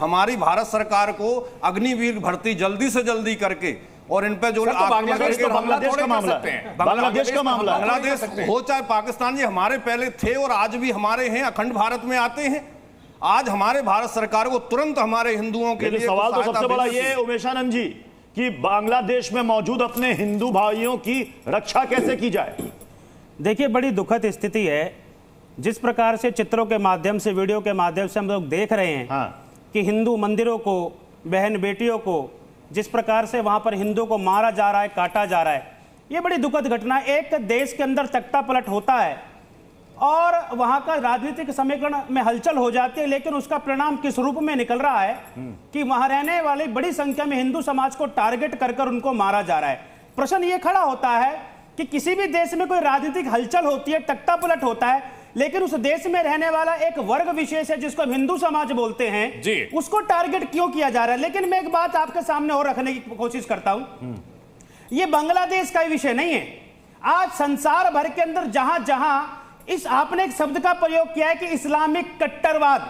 हमारी भारत सरकार को अग्निवीर भर्ती जल्दी से जल्दी करके और इन पे जो बांग्लादेश का मामला है, बांग्लादेश का मामला, बांग्लादेश हो चाहे पाकिस्तान, ये हमारे पहले थे और आज भी हमारे हैं, अखंड भारत में आते हैं। आज हमारे भारत सरकार को तुरंत हमारे हिंदुओं के लिए सवाल तो सबसे बड़ा ये उमेशानंद जी कि बांग्लादेश में मौजूद अपने हिंदू भाइयों की रक्षा कैसे की जाए। देखिए, बड़ी दुखद स्थिति है। जिस प्रकार से चित्रों के माध्यम से, वीडियो के माध्यम से हम लोग देख रहे हैं कि हिंदू मंदिरों को, बहन बेटियों को जिस प्रकार से वहां पर हिंदू को मारा जा रहा है, काटा जा रहा है, ये बड़ी दुखद घटना है। एक देश के अंदर तख्ता पलट होता है और वहां का राजनीतिक समीकरण में हलचल हो जाती है, लेकिन उसका परिणाम किस रूप में निकल रहा है कि वहां रहने वाली बड़ी संख्या में हिंदू समाज को टारगेट कर कर उनको मारा जा रहा है। प्रश्न ये खड़ा होता है कि किसी भी देश में कोई राजनीतिक हलचल होती है, तख्ता पलट होता है, लेकिन उस देश में रहने वाला एक वर्ग विशेष है जिसको हिंदू समाज बोलते हैं, उसको टारगेट क्यों किया जा रहा है। लेकिन मैं एक बात आपके सामने और रखने की कोशिश करता हूं, ये बांग्लादेश का विषय नहीं है। आज संसार भर के अंदर जहां जहां इस आपने एक शब्द का प्रयोग किया है कि इस्लामिक कट्टरवाद,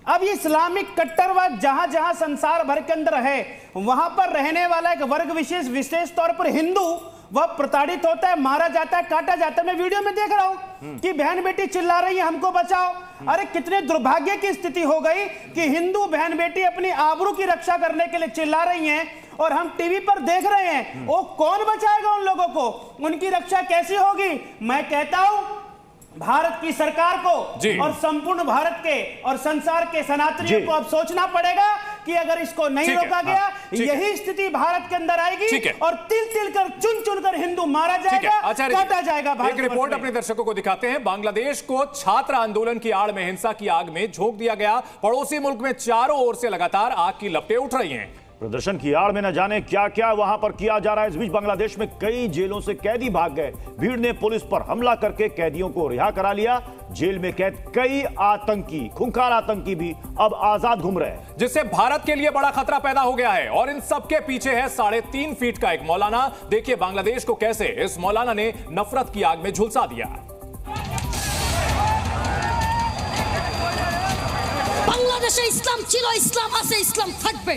अब ये इस्लामिक कट्टरवाद जहां जहां संसार भर के अंदर है, वहां पर रहने वाला एक वर्ग विशेष, विशेष तौर पर हिंदू, वह प्रताड़ित होता है, मारा जाता है, काटा जाता है। मैं वीडियो में देख रहा हूं कि बहन बेटी चिल्ला रही है, हमको बचाओ। अरे कितने दुर्भाग्य की स्थिति हो गई कि हिंदू बहन बेटी अपनी आबरू की रक्षा करने के लिए चिल्ला रही हैं और हम टीवी पर देख रहे हैं। वो कौन बचाएगा उन लोगों को, उनकी रक्षा कैसी होगी। मैं कहता हूं भारत की सरकार को और संपूर्ण भारत के और संसार के सनातनियों को अब सोचना पड़ेगा कि अगर इसको नहीं रोका गया, यही स्थिति भारत के अंदर आएगी और तिल तिल कर, चुन चुन कर हिंदू मारा जाएगा, काटा जाएगा। एक रिपोर्ट अपने दर्शकों को दिखाते हैं। बांग्लादेश को छात्र आंदोलन की आड़ में हिंसा की आग में झोंक दिया गया। पड़ोसी मुल्क में चारों ओर से लगातार आग की लपटें उठ रही हैं। प्रदर्शन की आड़ में न जाने क्या क्या वहां पर किया जा रहा है। इस बीच बांग्लादेश में कई जेलों से कैदी भाग गए। भीड़ ने पुलिस पर हमला करके कैदियों को रिहा करा लिया। जेल में कैद कई आतंकी, खूंखार आतंकी भी अब आजाद घूम रहे हैं, जिससे भारत के लिए बड़ा खतरा पैदा हो गया है। और इन सबके पीछे है 3.5 फीट का एक मौलाना। देखिए बांग्लादेश को कैसे इस मौलाना ने नफरत की आग में झुलसा दिया। বাংলাদেশে ইসলাম ছিল, ইসলাম আছে, ইসলাম থাকবে।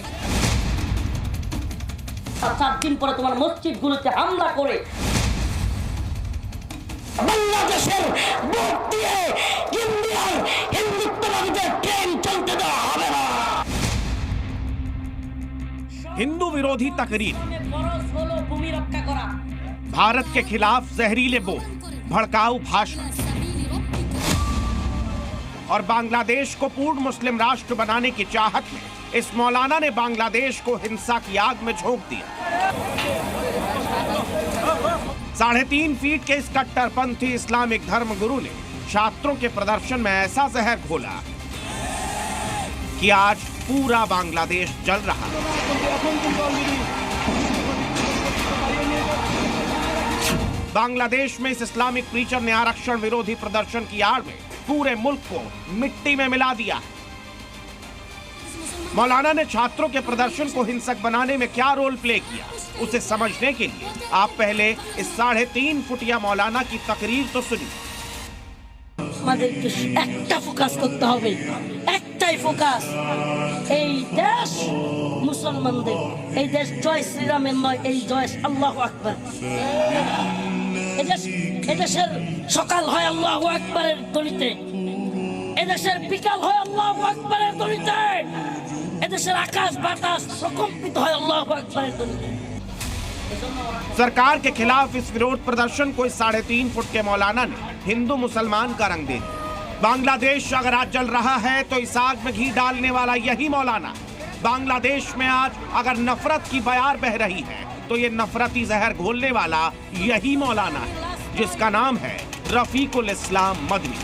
4 দিন পরে তোমার মসজিদগুলোতে হামলা করে বাংলাদেশের বুক দিয়ে ইন্ডিয়ার হিন্দুত্ববাদীদের ট্রেন চলতে দেওয়া হবে না। हिंदू विरोधी तकरीर, फरज হলো ভূমি রক্ষা করা, भारत के खिलाफ जहरीले बोल, भड़काऊ भाषण और बांग्लादेश को पूर्ण मुस्लिम राष्ट्र बनाने की चाहत में इस मौलाना ने बांग्लादेश को हिंसा की आग में झोंक दिया। 3.5 फीट के इस कट्टरपंथी इस्लामिक धर्मगुरु ने छात्रों के प्रदर्शन में ऐसा जहर घोला कि आज पूरा बांग्लादेश जल रहा है। बांग्लादेश में इस इस्लामिक प्रीचर ने आरक्षण विरोधी प्रदर्शन की आड़ में पूरे मुल्क को मिट्टी में मिला दिया है। मौलाना ने छात्रों के प्रदर्शन को हिंसक बनाने में क्या रोल प्ले किया, उसे समझने के लिए आप पहले इस 3.5 फुटिया मौलाना की तकरीर तो सुनिए। একটা ফোকাস করতে হবে, একটাই ফোকাস, এই দেশ মুসলমানদের, এই দেশ জয় শ্রীরামের নয়, এই জয় আল্লাহু আকবার। এদেশের সকাল হয় আল্লাহু আকবারের ধ্বনিতে, এদেশের বিকাল হয় আল্লাহু আকবারের ধ্বনিতে, এদেশের আকাশ বাতাস প্রকম্পিত হয় আল্লাহু আকবারের ধ্বনিতে। सरकार के खिलाफ इस विरोध प्रदर्शन को इस 3.5 फुट के मौलाना ने हिंदू मुसलमान का रंग दे दिया। बांग्लादेश अगर आज जल रहा है तो इस आग में घी डालने वाला यही मौलाना। बांग्लादेश में आज अगर नफरत की बयार बह रही है तो ये नफरती जहर घोलने वाला यही मौलाना है, जिसका नाम है रफीकुल इस्लाम मदनी।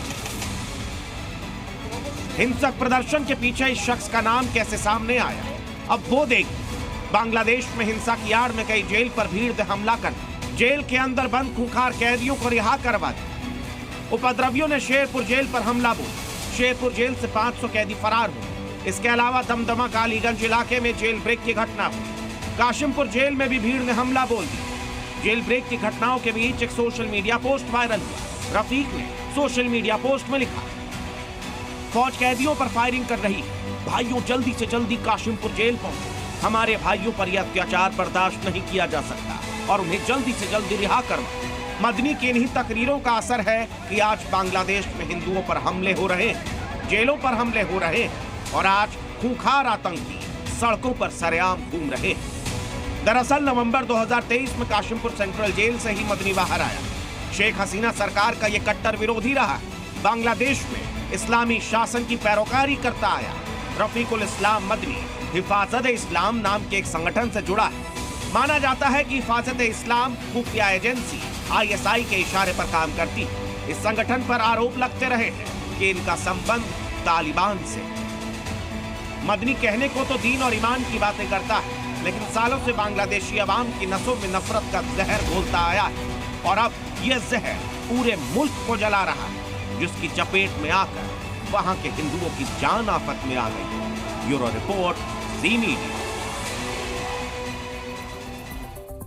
हिंसक प्रदर्शन के पीछे इस शख्स का नाम कैसे सामने आया, अब वो देखिए। बांग्लादेश में हिंसा की आड़ में कई जेल पर भीड़ ने हमला कर जेल के अंदर बंद खूंखार कैदियों को रिहा करवा दिया। उपद्रवियों ने शेरपुर जेल पर हमला बोला। शेरपुर जेल से 500 कैदी फरार हुए। इसके अलावा दमदमा कालीगंज इलाके में जेल ब्रेक की घटना हुई। काशिमपुर जेल में भी भीड़ ने हमला बोल दिया। जेल ब्रेक की घटनाओं के बीच एक सोशल मीडिया पोस्ट वायरल हुआ। रफीक ने सोशल मीडिया पोस्ट में लिखा, फौज कैदियों पर फायरिंग कर रही है। भाइयों, जल्दी से जल्दी काशिमपुर जेल पहुंचो। हमारे भाइयों पर यह अत्याचार बर्दाश्त नहीं किया जा सकता और उन्हें जल्दी से जल्दी रिहा करवाओ। मदनी की इन्हीं तकरीरों का असर है कि आज बांग्लादेश में हिंदुओं पर हमले हो रहे हैं, जेलों पर हमले हो रहे हैं और आज खूंखार आतंकी सड़कों पर सरेआम घूम रहे हैं। दरअसल नवंबर 2023 में काशिमपुर सेंट्रल जेल से ही मदनी बाहर आया। शेख हसीना सरकार का यह कट्टर विरोधी रहा। बांग्लादेश में इस्लामी शासन की पैरोकारी करता आया। रफीकुल इस्लाम मदनी हिफाजत इस्लाम नाम के एक संगठन से जुड़ा है। माना जाता है कि हिफाजत इस्लाम खुफिया एजेंसी ISI के इशारे पर काम करती है। इस संगठन पर आरोप लगते रहे हैं कि इनका संबंध तालिबान से। मदनी कहने को तो दीन और ईमान की बातें करता है, लेकिन सालों से बांग्लादेशी अवाम की नसों में नफरत का जहर घोलता आया है और अब यह जहर पूरे मुल्क को जला रहा है, जिसकी चपेट में आकर वहां के हिंदुओं की जान आफत में आ गई। ब्यूरो रिपोर्ट, ज़ी मीडिया।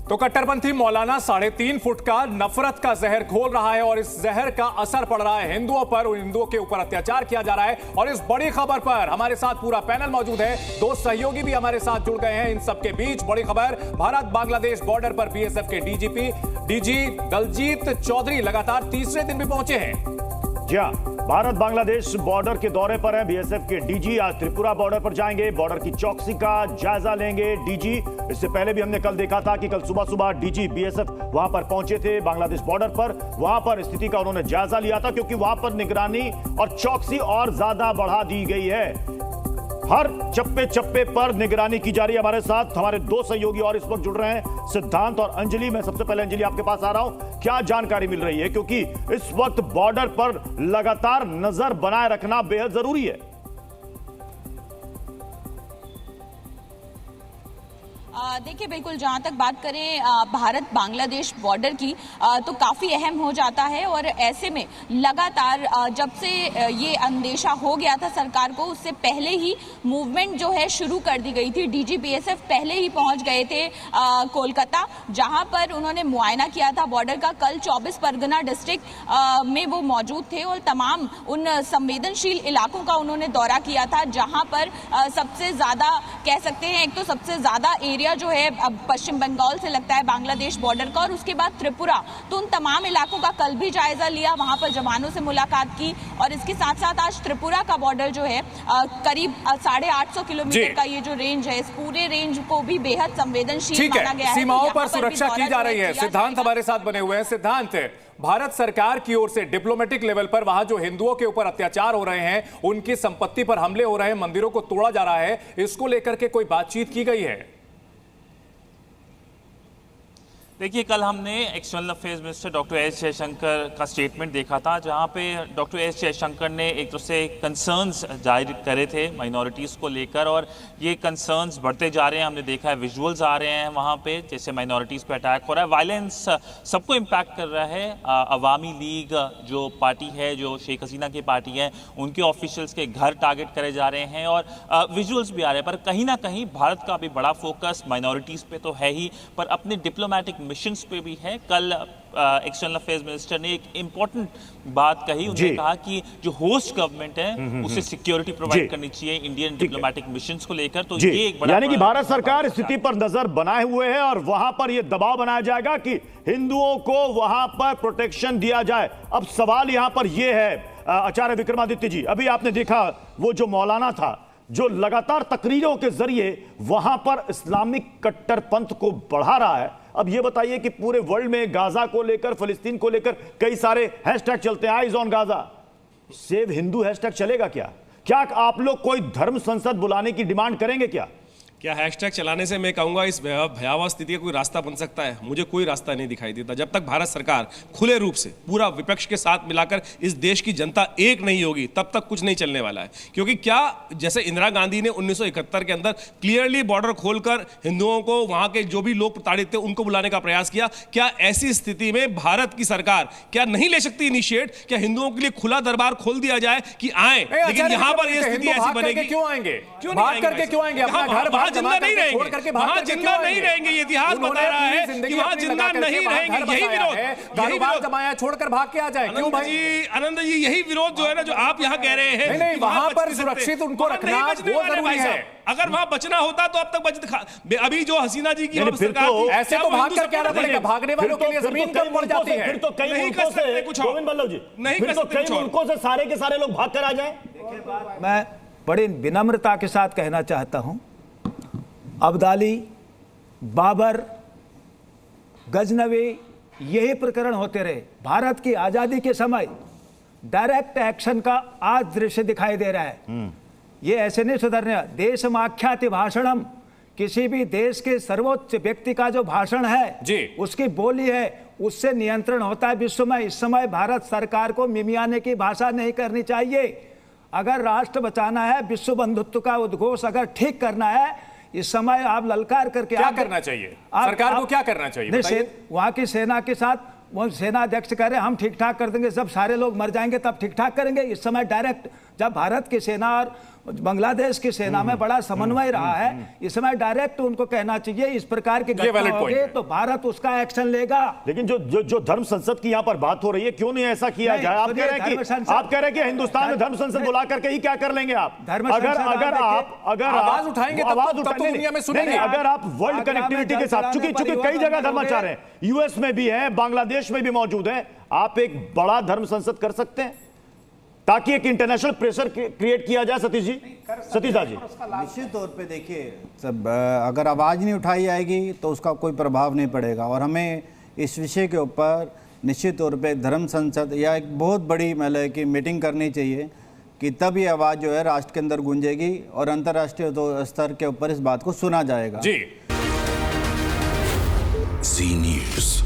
तो कट्टरपंथी मौलाना 3.5 फुट का नफरत का जहर घोल रहा है और इस जहर का असर पड़ रहा है हिंदुओं पर। उन हिंदुओं के ऊपर अत्याचार किया जा रहा है और इस बड़ी खबर पर हमारे साथ पूरा पैनल मौजूद है। 2 सहयोगी भी हमारे साथ जुड़ गए हैं। इन सबके बीच बड़ी खबर, भारत बांग्लादेश बॉर्डर पर BSF के DG दलजीत चौधरी लगातार तीसरे दिन भी पहुंचे हैं। जी हां, भारत बांग्लादेश बॉर्डर के दौरे पर है BSF के DG। आज त्रिपुरा बॉर्डर पर जाएंगे, बॉर्डर की चौकसी का जायजा लेंगे DG। इससे पहले भी हमने कल देखा था कि कल सुबह DG BSF वहां पर पहुंचे थे बांग्लादेश बॉर्डर पर। वहां पर स्थिति का उन्होंने जायजा लिया था, क्योंकि वहां पर निगरानी और चौकसी और ज्यादा बढ़ा दी गई है। हर चप्पे चप्पे पर निगरानी की जा रही है। हमारे साथ हमारे 2 सहयोगी और इस वक्त जुड़ रहे हैं, सिद्धांत और अंजलि। मैं सबसे पहले अंजलि आपके पास आ रहा हूं, क्या जानकारी मिल रही है, क्योंकि इस वक्त बॉर्डर पर लगातार नजर बनाए रखना बेहद जरूरी है। देखिए, बिल्कुल जहां तक बात करें भारत बांग्लादेश बॉर्डर की, तो काफ़ी अहम हो जाता है और ऐसे में लगातार जब से ये अंदेशा हो गया था सरकार को, उससे पहले ही मूवमेंट जो है शुरू कर दी गई थी। DG BSF पहले ही पहुंच गए थे कोलकाता, जहां पर उन्होंने मुआयना किया था बॉर्डर का। कल 24 परगना डिस्ट्रिक्ट में वो मौजूद थे और तमाम उन संवेदनशील इलाकों का उन्होंने दौरा किया था, जहां पर सबसे ज़्यादा कह सकते हैं, एक तो सबसे ज़्यादा एरिया जो है अब पश्चिम बंगाल से लगता है बांग्लादेश बॉर्डर का, और उसके बाद त्रिपुरा। तो उन तमाम इलाकों का कल भी जायजा लिया, वहां पर जवानों से मुलाकात की। और इसके साथ साथ आज त्रिपुरा का बॉर्डर जो है करीब 850 किलोमीटर का ये जो रेंज है, इस पूरे रेंज को भी बेहद संवेदनशील माना गया है। सीमाओं पर सुरक्षा की जा रही है। सिद्धांत हमारे साथ बने हुए हैं। सिद्धांत, भारत सरकार की ओर से डिप्लोमेटिक लेवल पर वहां जो हिंदुओं के ऊपर अत्याचार हो रहे हैं, उनकी संपत्ति पर हमले हो रहे हैं, मंदिरों को तोड़ा जा रहा है, इसको लेकर के कोई बातचीत की गई है? देखिए, कल हमने external affairs minister doctor S Jaishankar का स्टेटमेंट देखा था, जहां पे डॉक्टर एस जयशंकर ने एक तो से कंसर्न्स जाहिर करे थे माइनॉरिटीज़ को लेकर, और ये कंसर्न्स बढ़ते जा रहे हैं। हमने देखा है विजुअल्स आ रहे हैं वहां पे, जैसे माइनॉरिटीज़ पे अटैक हो रहा है, वायलेंस सबको इम्पैक्ट कर रहा है। अवामी लीग जो पार्टी है, जो शेख हसीना की पार्टी है, उनके ऑफिशियल्स के घर टारगेट करे जा रहे हैं और विजुअल्स भी आ रहे हैं। पर कहीं ना कहीं भारत का भी बड़ा फोकस माइनॉरिटीज़ पे तो है ही, पर अपने डिप्लोमेटिक मिशंस पे भी है। कल एक्सटर्नल अफेयर्स मिनिस्टर ने एक इंपॉर्टेंट बात कही। उन्होंने कहा कि जो होस्ट गवर्नमेंट है उसे सिक्योरिटी प्रोवाइड करनी चाहिए इंडियन डिप्लोमेटिक मिशंस को लेकर। तो ये एक बड़ा, यानी कि भारत सरकार स्थिति पर नजर बनाए हुए है और वहां पर यह दबाव बनाया जाएगा कि हिंदुओं को वहां पर प्रोटेक्शन दिया जाए। अब सवाल यहां पर यह है, आचार्य विक्रमादित्य जी, अभी आपने देखा वो जो मौलाना था, जो लगातार तकरीरों के जरिए वहां पर इस्लामिक कट्टरपंथ को बढ़ा रहा है। अब यह बताइए कि पूरे वर्ल्ड में गाजा को लेकर, फिलिस्तीन को लेकर कई सारे हैशटैग चलते हैं, eyes on Gaza, save Hindu hashtag चलेगा क्या? क्या आप लोग कोई धर्म संसद बुलाने की डिमांड करेंगे क्या? क्या हैशटैग चलाने से मैं कहूँगा इस भयावह स्थिति का कोई रास्ता बन सकता है? मुझे कोई रास्ता नहीं दिखाई देता। जब तक भारत सरकार खुले रूप से पूरा विपक्ष के साथ मिलाकर इस देश की जनता एक नहीं होगी, तब तक कुछ नहीं चलने वाला है। क्योंकि क्या, जैसे इंदिरा गांधी ने 1971 के अंदर क्लियरली बॉर्डर खोलकर हिंदुओं को, वहाँ के जो भी लोग प्रताड़ित थे उनको बुलाने का प्रयास किया, क्या ऐसी स्थिति में भारत की सरकार क्या नहीं ले सकती इनिशिएट? क्या हिंदुओं के लिए खुला दरबार खोल दिया जाए कि आए? लेकिन यहाँ पर यह स्थिति ऐसी बनेगी, क्यों आएंगे? बात करके क्यों आएंगे? अपना घर जिंदा नहीं रहेंगे, वहां जिंदा नहीं रहेंगे। ये इतिहास बता रहा है कि वहां जिंदा नहीं रहेंगे। यही विरोध, यही विरोध जमाया छोड़कर भाग के आ जाए। क्यों भाई आनंद जी, यही विरोध जो है ना, जो आप यहाँ कह रहे हैं, नहीं, वहां पर सुरक्षित उनको रखना वो जरूरी है। अगर वहां बचना होता तो अब तक अभी जो हसीना जी की सरकार तो ऐसे तो भाग कर क्या पड़ेगा, भागने वालों के लिए जमीन कम पड़ जाती है। फिर तो कई मुल्कों से, गोविंद बल्लभ जी, फिर तो कई मुल्कों से सारे के सारे लोग भाग कर आ जाएं। मैं बड़ी विनम्रता के साथ कहना चाहता हूं, अब्दाली, बाबर, गजनवी, यही प्रकरण होते रहे। भारत की आजादी के समय डायरेक्ट एक्शन का आज दृश्य दिखाई दे रहा है। ये ऐसे नहीं सुधरने। देशमाख्याति भाषणम, किसी भी देश के सर्वोच्च व्यक्ति का जो भाषण है जी, उसकी बोली है, उससे नियंत्रण होता है विश्व में। इस समय भारत सरकार को मिमियाने की भाषा नहीं करनी चाहिए। अगर राष्ट्र बचाना है, विश्व बंधुत्व का उद्घोष अगर ठीक करना है, इस समय आप ललकार करके क्या करना चाहिए? सरकार को क्या करना चाहिए? वहां की सेना के साथ, वो सेना अध्यक्ष कह रहे हैं हम ठीक ठाक कर देंगे, जब सारे लोग मर जाएंगे तब ठीक ठाक करेंगे। इस समय डायरेक्ट, जब भारत की सेना और बांग्लादेश की सेना में बड़ा समन्वय रहा है, इस समय डायरेक्ट उनको कहना चाहिए इस प्रकार की घटना होगी तो भारत उसका एक्शन लेगा। लेकिन जो धर्म संसद की यहाँ पर बात हो रही है, क्यों नहीं ऐसा किया जाए? आप कह रहे हैं कि हिंदुस्तान में धर्म संसद बुला करके ही क्या कर लेंगे आप? अगर आवाज उठाएंगे तब तो दुनिया में सुनेंगे। अगर आप वर्ल्ड कनेक्टिविटी के साथ, चूंकि कई जगह धर्माचार है, यूएस में भी है, बांग्लादेश में भी मौजूद है, आप एक बड़ा धर्म संसद कर सकते हैं ताकि एक इंटरनेशनल प्रेशर क्रिएट किया जाए। सतीश जी, सतीश जी, निश्चित तौर पे देखिए, सब अगर आवाज़ नहीं उठाई जाएगी तो उसका कोई प्रभाव नहीं पड़ेगा। और हमें इस विषय के ऊपर निश्चित तौर पे धर्म संसद या एक बहुत बड़ी मतलब कि मीटिंग करनी चाहिए कि तब ये आवाज़ जो है राष्ट्र के अंदर गूंजेगी और अंतर्राष्ट्रीय स्तर के ऊपर इस बात को सुना जाएगा। जी। जी न्यूज़।